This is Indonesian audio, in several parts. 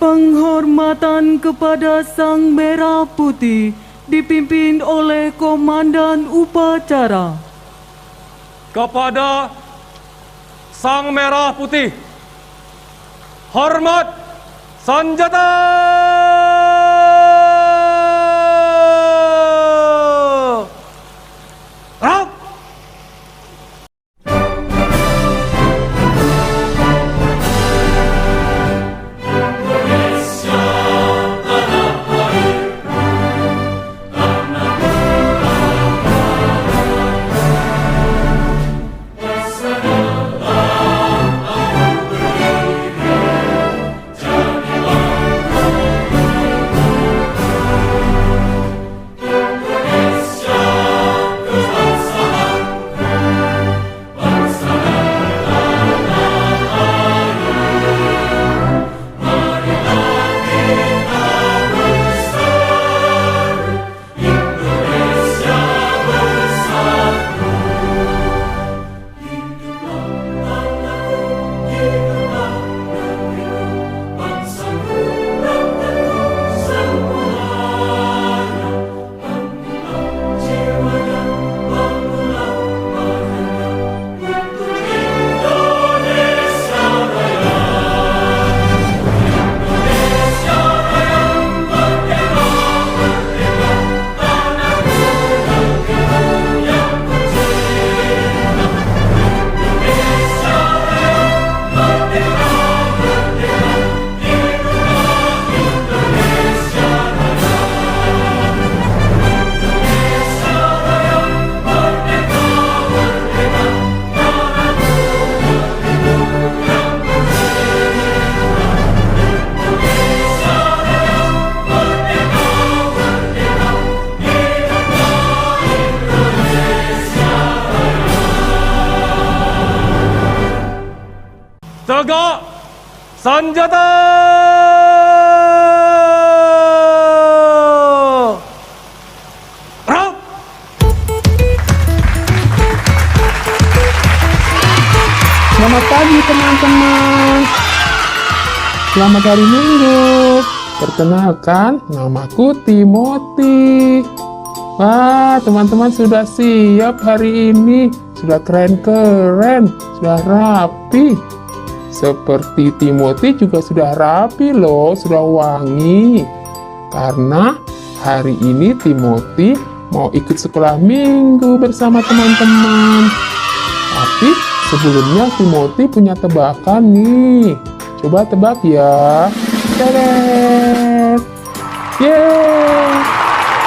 Penghormatan kepada Sang Merah Putih dipimpin oleh Komandan Upacara. Kepada Sang Merah Putih, hormat senjata! Rap! Tegak senjata! Rap! Selamat pagi teman-teman. Selamat hari Minggu. Perkenalkan, namaku Timothy. Wah, teman-teman sudah siap hari ini. Sudah keren-keren, sudah rapi. Seperti Timothy juga sudah rapi loh, sudah wangi. Karena hari ini Timothy mau ikut sekolah minggu bersama teman-teman. Tapi sebelumnya Timothy punya tebakan nih. Coba tebak ya. Teret. Yeay.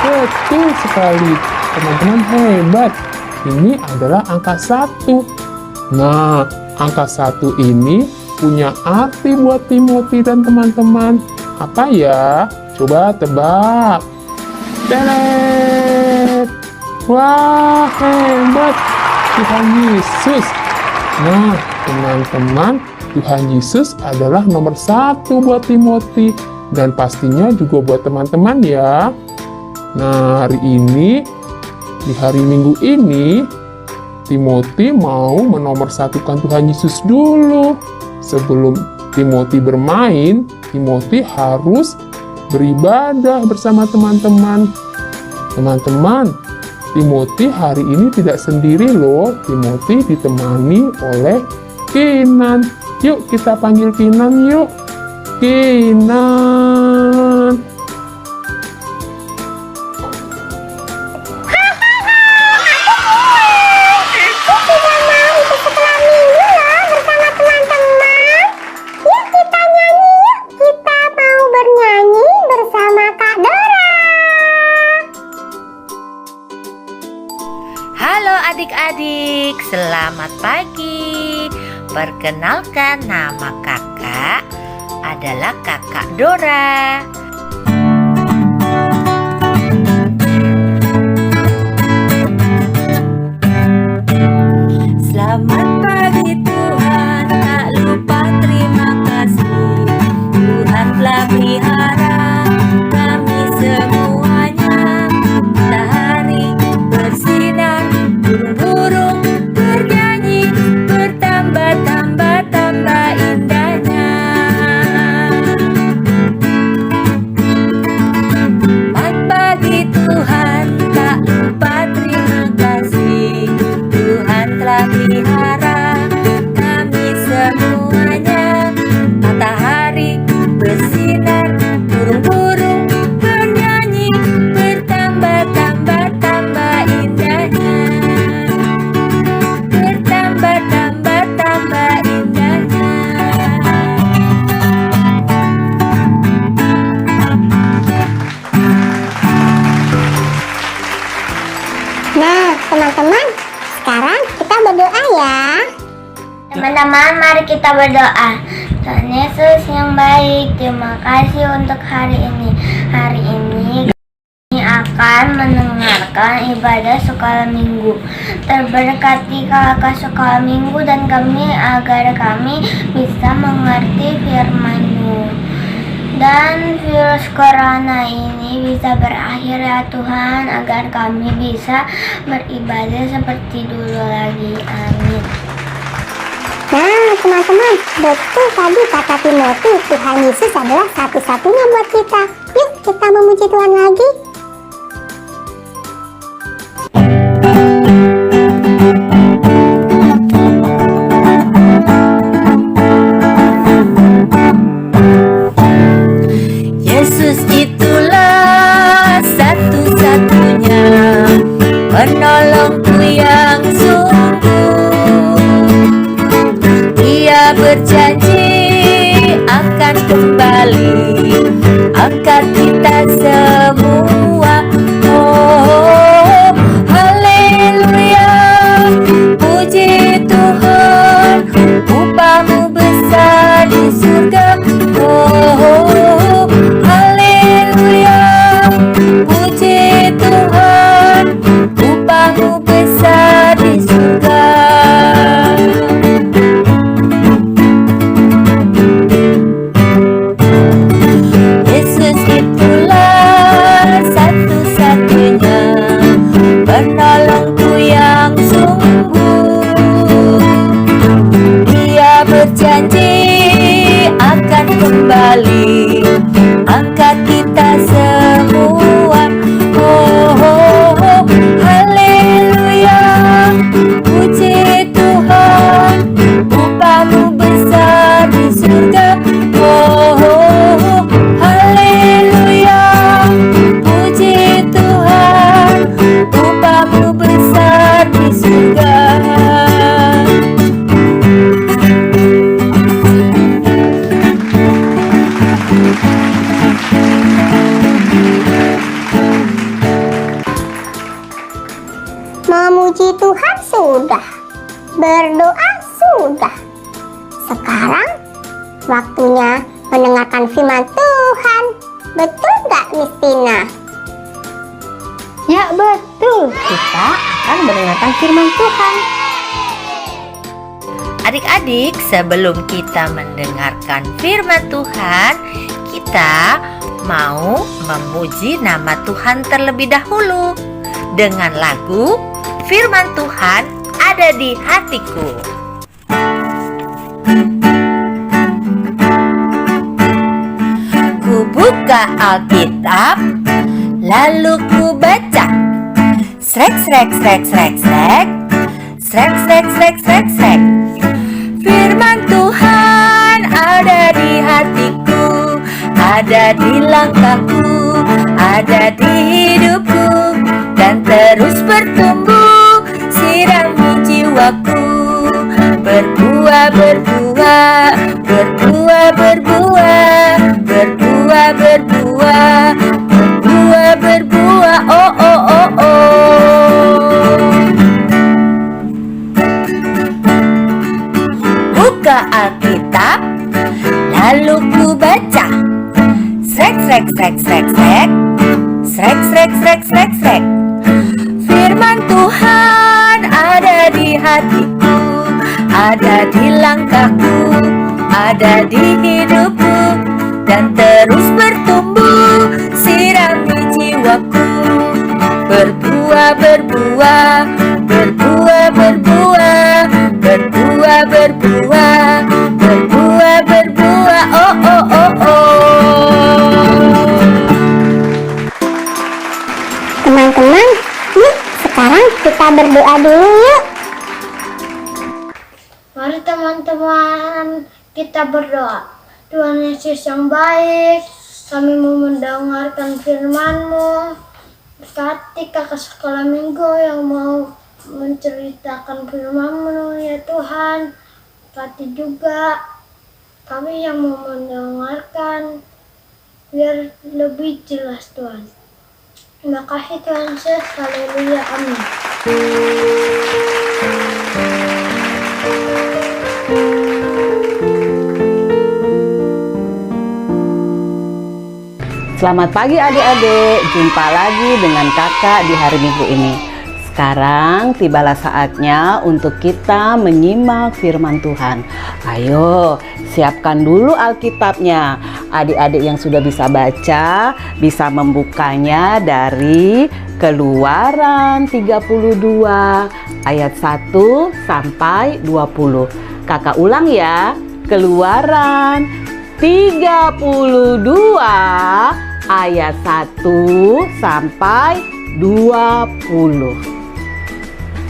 Betul sekali. Teman-teman hebat. Ini adalah angka 1. Nah, angka 1 ini punya arti buat Timothy dan teman-teman. Apa ya? Coba tebak. Teret. Wah, hebat. Tuhan Yesus. Nah, teman-teman, Tuhan Yesus adalah nomor 1 buat Timothy. Dan pastinya juga buat teman-teman ya. Nah, hari ini, di hari Minggu ini, Timothy mau menomorsatukan Tuhan Yesus dulu. Sebelum Timothy bermain, Timothy harus beribadah bersama teman-teman. Teman-teman, Timothy hari ini tidak sendiri loh. Timothy ditemani oleh Kinan. Yuk kita panggil Kinan yuk. Kinan. Halo adik-adik, selamat pagi. Perkenalkan, nama kakak adalah Kakak Dora. Selamat pagi Tuhan, tak lupa terima kasih. Tuhan telah pelihara kami semuanya. Matahari bersinar, burung-burung bernyanyi, bertambah-tambah indahnya. Teman-teman, mari kita berdoa. Tuhan Yesus yang baik, terima kasih untuk hari ini. Hari ini kami akan mendengarkan ibadah sekolah minggu. Terberkati kakak sekolah minggu dan kami agar kami bisa mengerti firman-Mu. Dan virus corona ini bisa berakhir ya Tuhan, agar kami bisa beribadah seperti dulu lagi. Amin. Nah, teman-teman, betul tadi kata Timothy, Tuhan Yesus adalah satu-satunya buat kita. Yuk, kita memuji Tuhan lagi. Yesus itulah satu-satunya penolongku yang sungguh. Dia berjanji akan kembali angkat kita semua. Oh, haleluya, puji Tuhan, upahmu besar di surga. Oh, haleluya, puji Tuhan, upahmu besar di surga. Yesus itulah satu-satunya penolongku yang sungguh. Dia berjanji akan kembali angkat kita semua. Oh, oh, oh, haleluya, puji Tuhan, upahmu besar di surga. Oh, oh, oh, haleluya, puji Tuhan, upahmu besar di surga. Memuji Tuhan sudah, berdoa sudah. Sekarang waktunya mendengarkan firman Tuhan. Betul gak, Miss Tina? Ya betul, kita akan mendengarkan firman Tuhan. Adik-adik, sebelum kita mendengarkan firman Tuhan, kita mau memuji nama Tuhan terlebih dahulu dengan lagu Firman Tuhan Ada di Hatiku. Ku buka Alkitab, lalu ku baca. Srek, srek, srek, srek, srek. Srek, srek, srek, srek, srek. Firman Tuhan ada di hatiku, ada di langkahku, ada di hidupku, dan terus bertumbuh, sirami jiwaku. Berbuah, berbuah, berbuah, berbuah, berbuah, berbuah, berbuah, berbuah, oh, oh, oh, oh. Buka Alkitab, lalu ku baca. Srek, srek, srek, srek, srek. Srek, srek, srek, srek, srek. Firman Tuhan ada di hatiku, ada di langkahku, ada di hidupku, dan terus bertumbuh, sirami jiwaku. Berbuah, berbuah, berbuah, berbuah, berbuah, berbuah, berbuah, berbuah, oh, oh, oh, oh. Teman-teman, yuk sekarang kita berdoa dulu yuk. Mari teman-teman kita berdoa. Tuhan Yesus yang baik, kami mau mendengarkan firman-Mu. Berkati kakak sekolah minggu yang mau menceritakan firman-Mu ya Tuhan. Berkati juga kami yang mau mendengarkan, biar lebih jelas Tuhan. Terima kasih Tuhan Yesus, haleluya, amin. Selamat pagi adik-adik, jumpa lagi dengan kakak di hari Minggu ini. Sekarang tibalah saatnya untuk kita menyimak firman Tuhan. Ayo, siapkan dulu Alkitabnya. Adik-adik yang sudah bisa baca, bisa membukanya dari Keluaran 32 ayat 1 sampai 20. Kakak ulang ya, Keluaran 32 ayat 1 sampai 20.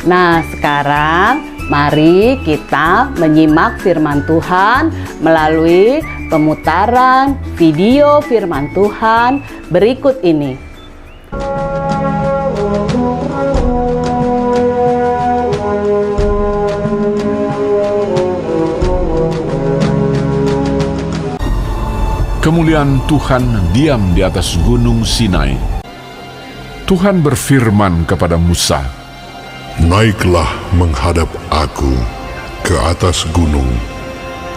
Nah, sekarang mari kita menyimak firman Tuhan melalui pemutaran video firman Tuhan berikut ini. Kemuliaan Tuhan diam di atas gunung Sinai. Tuhan berfirman kepada Musa, "Naiklah menghadap aku ke atas gunung,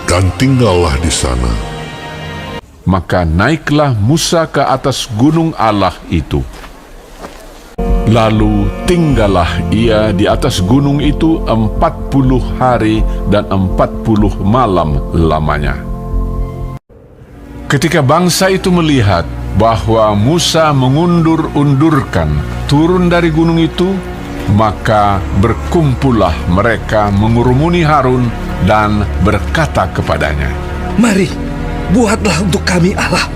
dan tinggallah di sana." Maka naiklah Musa ke atas gunung Allah itu. Lalu tinggallah ia di atas gunung itu 40 hari dan 40 malam lamanya. Ketika bangsa itu melihat bahwa Musa mengundur-undurkan turun dari gunung itu, maka berkumpullah mereka mengurumuni Harun dan berkata kepadanya, "Mari, buatlah untuk kami Allah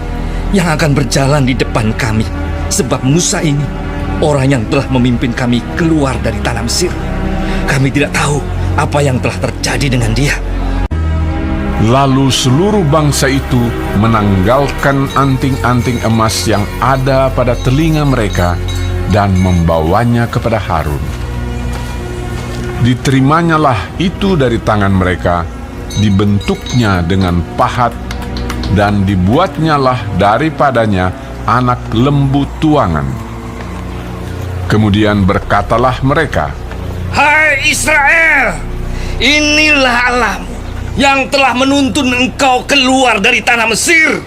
yang akan berjalan di depan kami, sebab Musa ini orang yang telah memimpin kami keluar dari tanah Mesir. Kami tidak tahu apa yang telah terjadi dengan dia." Lalu seluruh bangsa itu menanggalkan anting-anting emas yang ada pada telinga mereka dan membawanya kepada Harun. Diterimanya itu dari tangan mereka, dibentuknya dengan pahat, dan dibuatnyalah daripadanya anak lembu tuangan. Kemudian berkatalah mereka, "Hai Israel, inilah Allahmu yang telah menuntun engkau keluar dari tanah Mesir."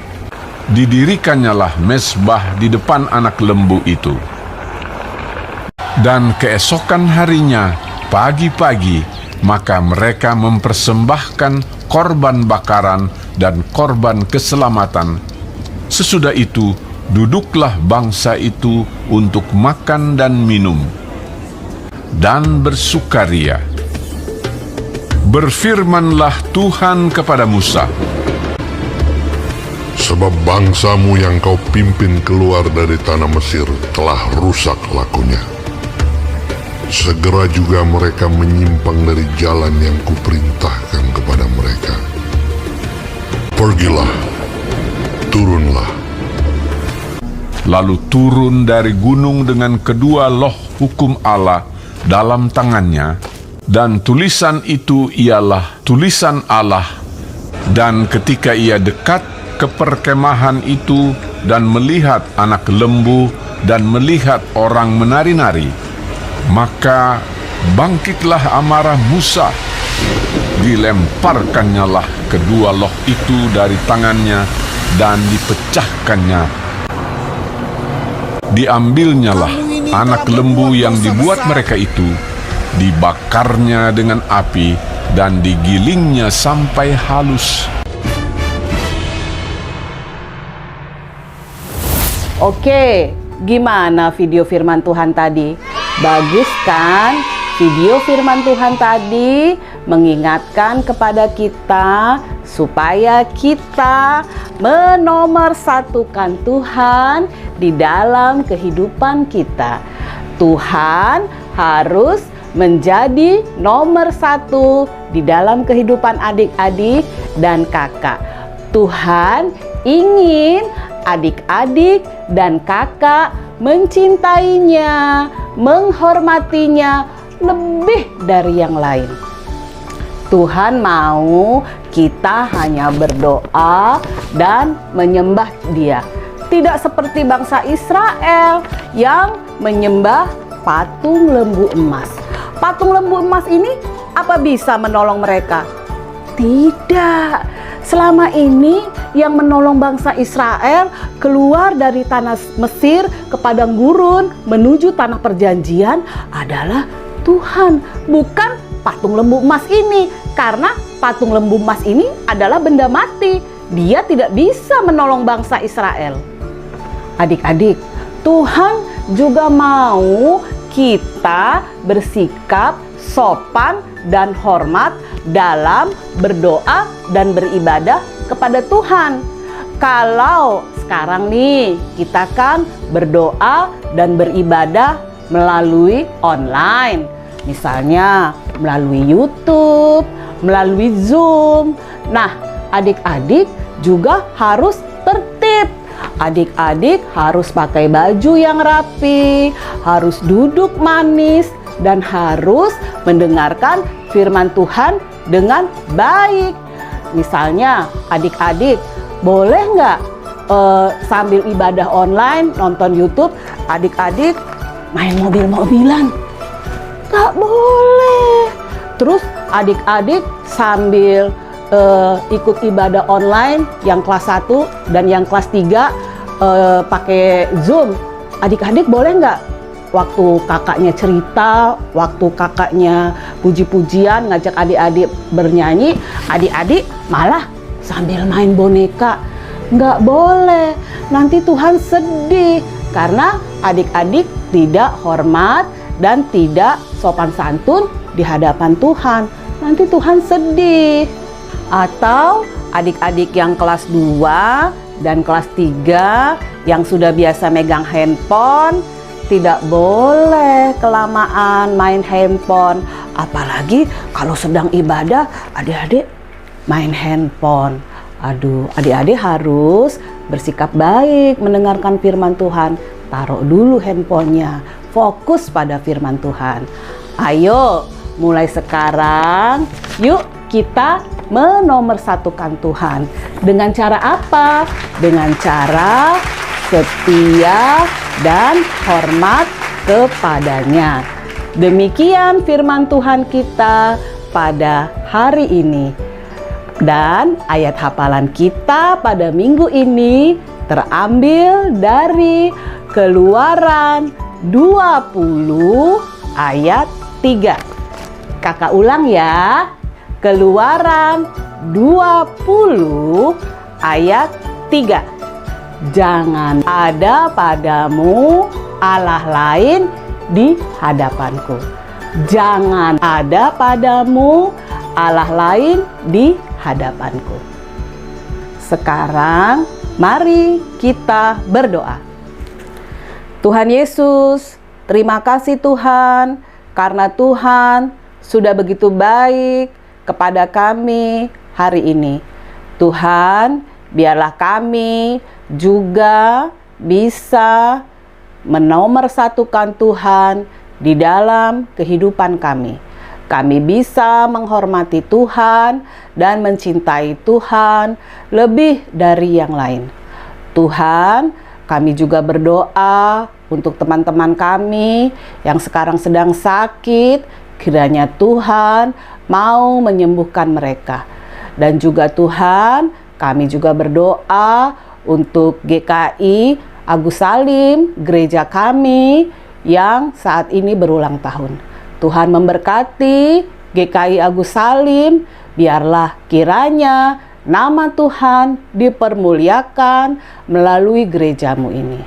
Didirikannya mezbah di depan anak lembu itu. Dan keesokan harinya, pagi-pagi, maka mereka mempersembahkan korban bakaran dan korban keselamatan. Sesudah itu, duduklah bangsa itu untuk makan dan minum, dan bersukaria. Berfirmanlah Tuhan kepada Musa, "Sebab bangsamu yang kau pimpin keluar dari tanah Mesir telah rusak lakunya. Segera juga mereka menyimpang dari jalan yang kuperintahkan kepada mereka. Pergilah, turunlah." Lalu turun dari gunung dengan kedua loh hukum Allah dalam tangannya, dan tulisan itu ialah tulisan Allah. Dan ketika ia dekat ke perkemahan itu dan melihat anak lembu dan melihat orang menari-nari, maka bangkitlah amarah Musa. Dilemparkannyalah kedua loh itu dari tangannya dan dipecahkannya. Diambilnyalah anak lembu yang dibuat mereka itu, dibakarnya dengan api, dan digilingnya sampai halus. Oke, gimana video firman Tuhan tadi? Bagus kan? Video firman Tuhan tadi mengingatkan kepada kita supaya kita menomorsatukan Tuhan di dalam kehidupan kita. Tuhan harus menjadi nomor satu di dalam kehidupan adik-adik dan kakak. Tuhan ingin adik-adik dan kakak mencintainya, menghormatinya lebih dari yang lain. Tuhan mau kita hanya berdoa dan menyembah Dia. Tidak seperti bangsa Israel yang menyembah patung lembu emas. Patung lembu emas ini apa bisa menolong mereka? Tidak. Selama ini yang menolong bangsa Israel keluar dari tanah Mesir ke padang gurun menuju tanah perjanjian adalah Tuhan, bukan patung lembu emas ini. Karena patung lembu emas ini adalah benda mati. Dia tidak bisa menolong bangsa Israel. Adik-adik, Tuhan juga mau kita bersikap sopan dan hormat dalam berdoa dan beribadah kepada Tuhan. Kalau sekarang nih kita kan berdoa dan beribadah melalui online, misalnya melalui YouTube, melalui Zoom. Nah, adik-adik juga harus tertib. Adik-adik harus pakai baju yang rapi, harus duduk manis, dan harus mendengarkan firman Tuhan dengan baik. Misalnya adik-adik boleh nggak sambil ibadah online nonton YouTube, adik-adik main mobil-mobilan? Nggak boleh. Terus adik-adik sambil ikut ibadah online yang kelas 1 dan yang kelas 3 pakai Zoom, adik-adik boleh nggak? Waktu kakaknya cerita, waktu kakaknya puji-pujian, ngajak adik-adik bernyanyi, adik-adik malah sambil main boneka. Nggak boleh, nanti Tuhan sedih karena adik-adik tidak hormat dan tidak sopan santun di hadapan Tuhan. Nanti Tuhan sedih. Atau adik-adik yang kelas 2 dan kelas 3 yang sudah biasa megang handphone, tidak boleh kelamaan main handphone. Apalagi kalau sedang ibadah, adik-adik main handphone. Aduh, adik-adik harus bersikap baik mendengarkan firman Tuhan. Taruh dulu handphonenya, fokus pada firman Tuhan. Ayo, mulai sekarang, yuk kita menomorsatukan Tuhan. Dengan cara apa? Dengan cara setia dan hormat kepadanya. Demikian firman Tuhan kita pada hari ini. Dan ayat hafalan kita pada minggu ini terambil dari Keluaran 20 ayat 3. Kakak ulang ya. Keluaran 20 ayat 3. Jangan ada padamu Allah lain di hadapanku. Jangan ada padamu Allah lain di hadapanku. Sekarang mari kita berdoa. Tuhan Yesus, terima kasih Tuhan, karena Tuhan sudah begitu baik kepada kami hari ini. Tuhan, biarlah kami juga bisa menomorsatukan Tuhan di dalam kehidupan kami. Kami bisa menghormati Tuhan dan mencintai Tuhan lebih dari yang lain. Tuhan, kami juga berdoa untuk teman-teman kami yang sekarang sedang sakit. Kiranya Tuhan mau menyembuhkan mereka. Dan juga Tuhan, kami juga berdoa untuk GKI Agus Salim, gereja kami yang saat ini berulang tahun. Tuhan memberkati GKI Agus Salim, biarlah kiranya nama Tuhan dipermuliakan melalui gerejamu ini.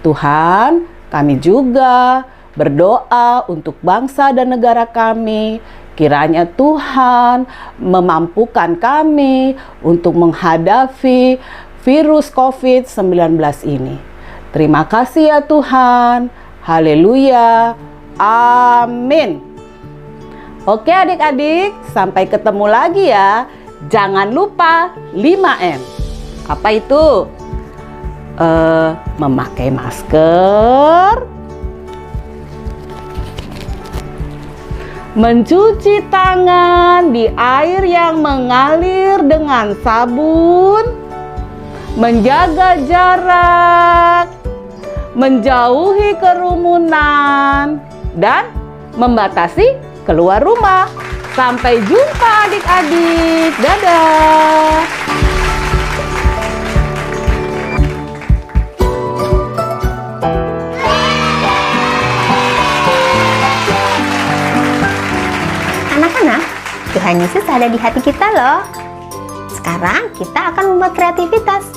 Tuhan, kami juga berdoa untuk bangsa dan negara kami. Kiranya Tuhan memampukan kami untuk menghadapi virus COVID-19 ini. Terima kasih ya Tuhan. Haleluya. Amin. Oke adik-adik, sampai ketemu lagi ya. Jangan lupa 5M. Apa itu? Memakai masker, mencuci tangan di air yang mengalir dengan sabun, menjaga jarak, menjauhi kerumunan, dan membatasi keluar rumah. Sampai jumpa adik-adik. Dadah. Anak-anak, Tuhan Yesus ada di hati kita loh. Sekarang kita akan membuat kreativitas.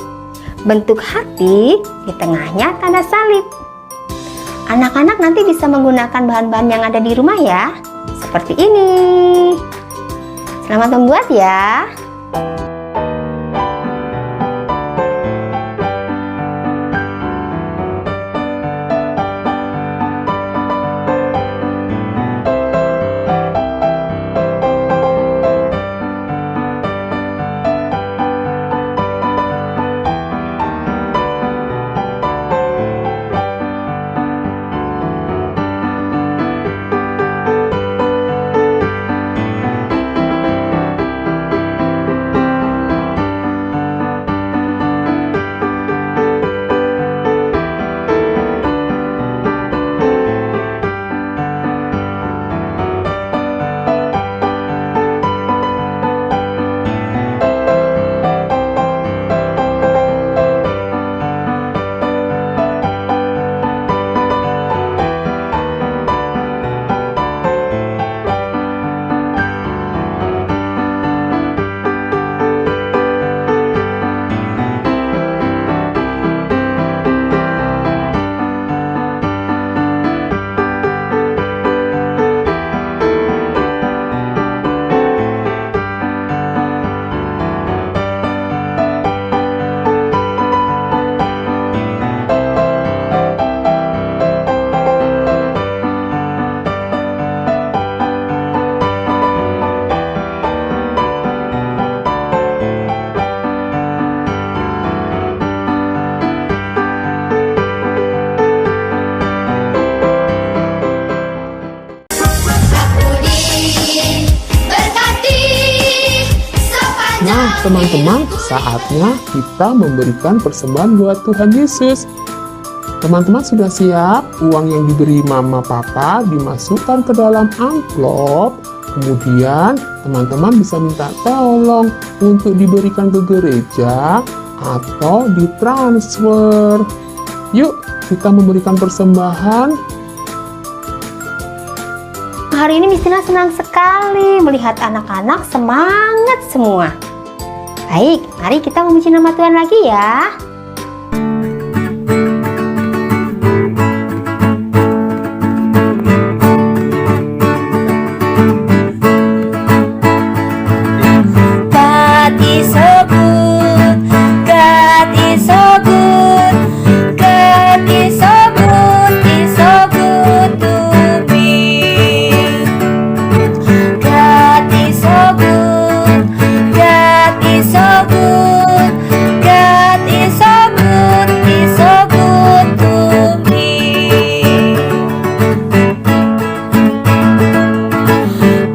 Bentuk hati, di tengahnya tanda salib. Anak-anak nanti bisa menggunakan bahan-bahan yang ada di rumah ya. Seperti ini. Selamat membuat ya. Nah, teman-teman, saatnya kita memberikan persembahan buat Tuhan Yesus. Teman-teman sudah siap? Uang yang diberi mama papa dimasukkan ke dalam amplop. Kemudian, teman-teman bisa minta tolong untuk diberikan ke gereja atau ditransfer. Yuk, kita memberikan persembahan. Hari ini Miss Tina senang sekali melihat anak-anak semangat semua. Baik, mari kita memuji nama Tuhan lagi ya. God is so good, God is so good, God is so good, is so good to me. God is so good, God is so good, God is so good, is so good to me.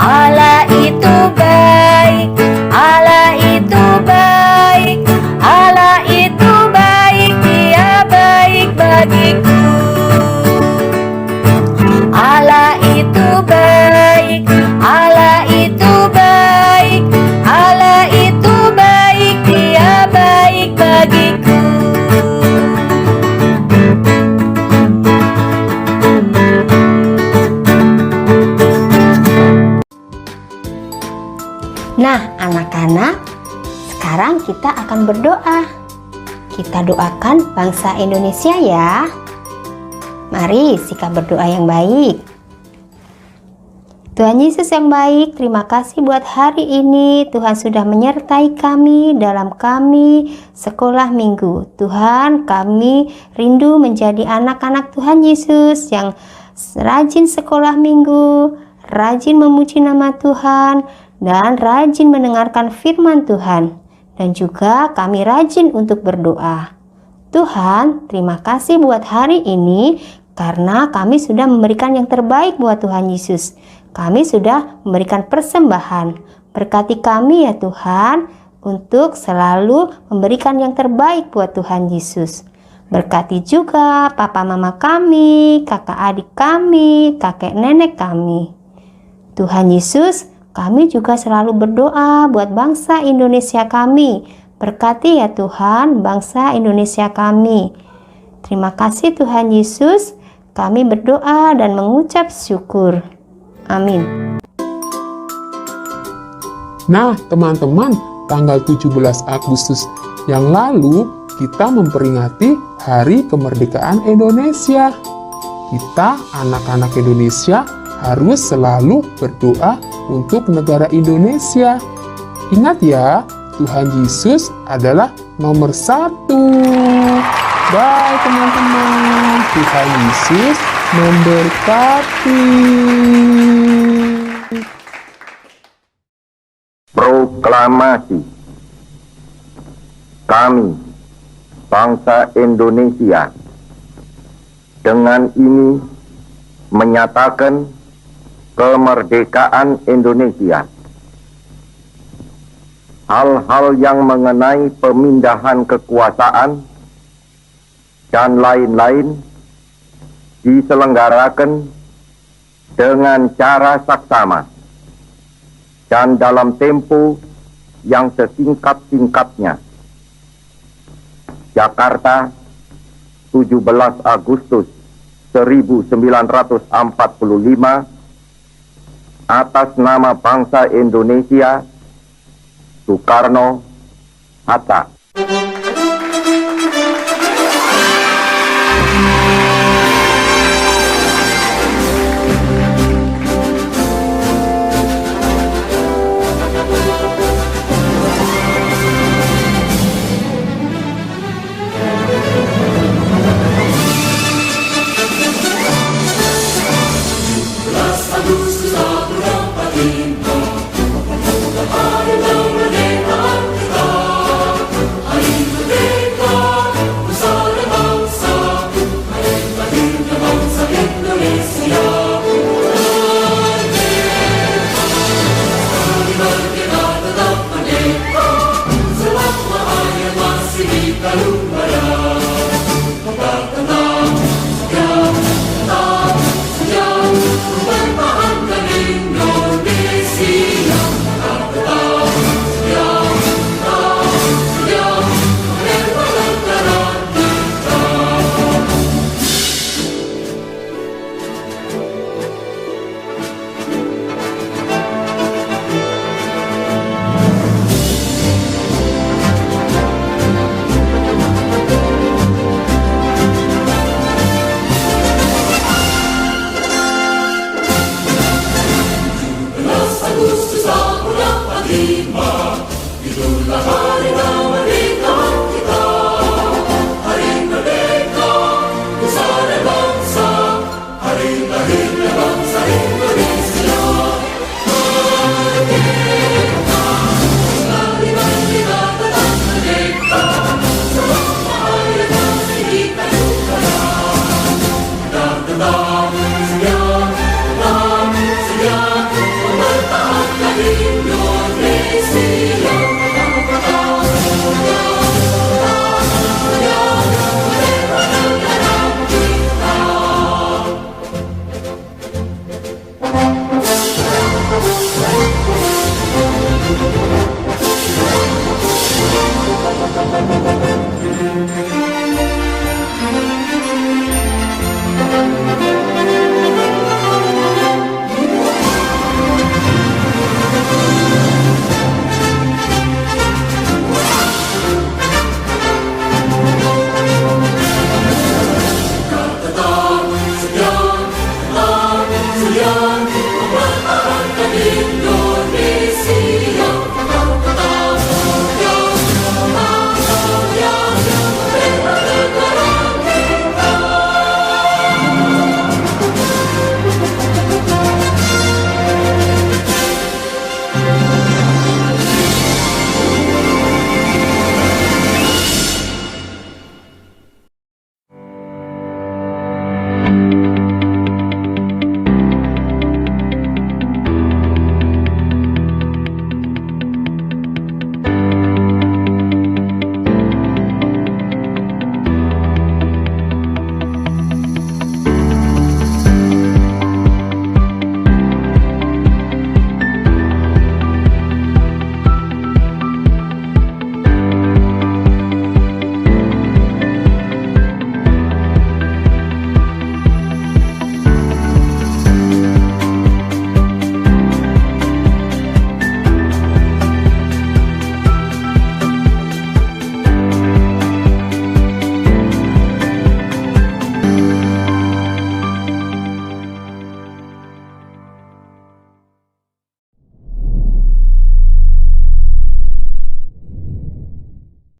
Allah itu baik, Allah itu baik, Allah itu baik, Dia baik bagiku. Allah itu baik, Allah itu baik, Allah itu baik, Dia baik bagiku. Nah, anak-anak, sekarang kita akan berdoa. Kita doakan bangsa Indonesia ya. Mari sikap berdoa yang baik. Tuhan Yesus yang baik, terima kasih buat hari ini. Tuhan sudah menyertai kami dalam kami sekolah minggu. Tuhan, kami rindu menjadi anak-anak Tuhan Yesus yang rajin sekolah minggu, rajin memuji nama Tuhan, dan rajin mendengarkan firman Tuhan. Dan juga kami rajin untuk berdoa. Tuhan, terima kasih buat hari ini karena kami sudah memberikan yang terbaik buat Tuhan Yesus. Kami sudah memberikan persembahan. Berkati kami ya Tuhan untuk selalu memberikan yang terbaik buat Tuhan Yesus. Berkati juga papa mama kami, kakak adik kami, kakek nenek kami. Tuhan Yesus Kami juga selalu berdoa buat bangsa Indonesia kami. Berkati ya Tuhan bangsa Indonesia kami. Terima kasih Tuhan Yesus, kami berdoa dan mengucap syukur. Amin. Nah, teman-teman, tanggal 17 Agustus yang lalu kita memperingati Hari Kemerdekaan Indonesia. Kita, anak-anak Indonesia, harus selalu berdoa untuk negara Indonesia. Ingat ya, Tuhan Yesus adalah nomor 1. Bye teman-teman, Tuhan Yesus memberkati. Proklamasi. Kami, bangsa Indonesia, dengan ini menyatakan kemerdekaan Indonesia. Hal-hal yang mengenai pemindahan kekuasaan dan lain-lain diselenggarakan dengan cara saksama dan dalam tempo yang sesingkat-singkatnya. Jakarta, 17 Agustus 1945, atas nama bangsa Indonesia, Soekarno, Hatta.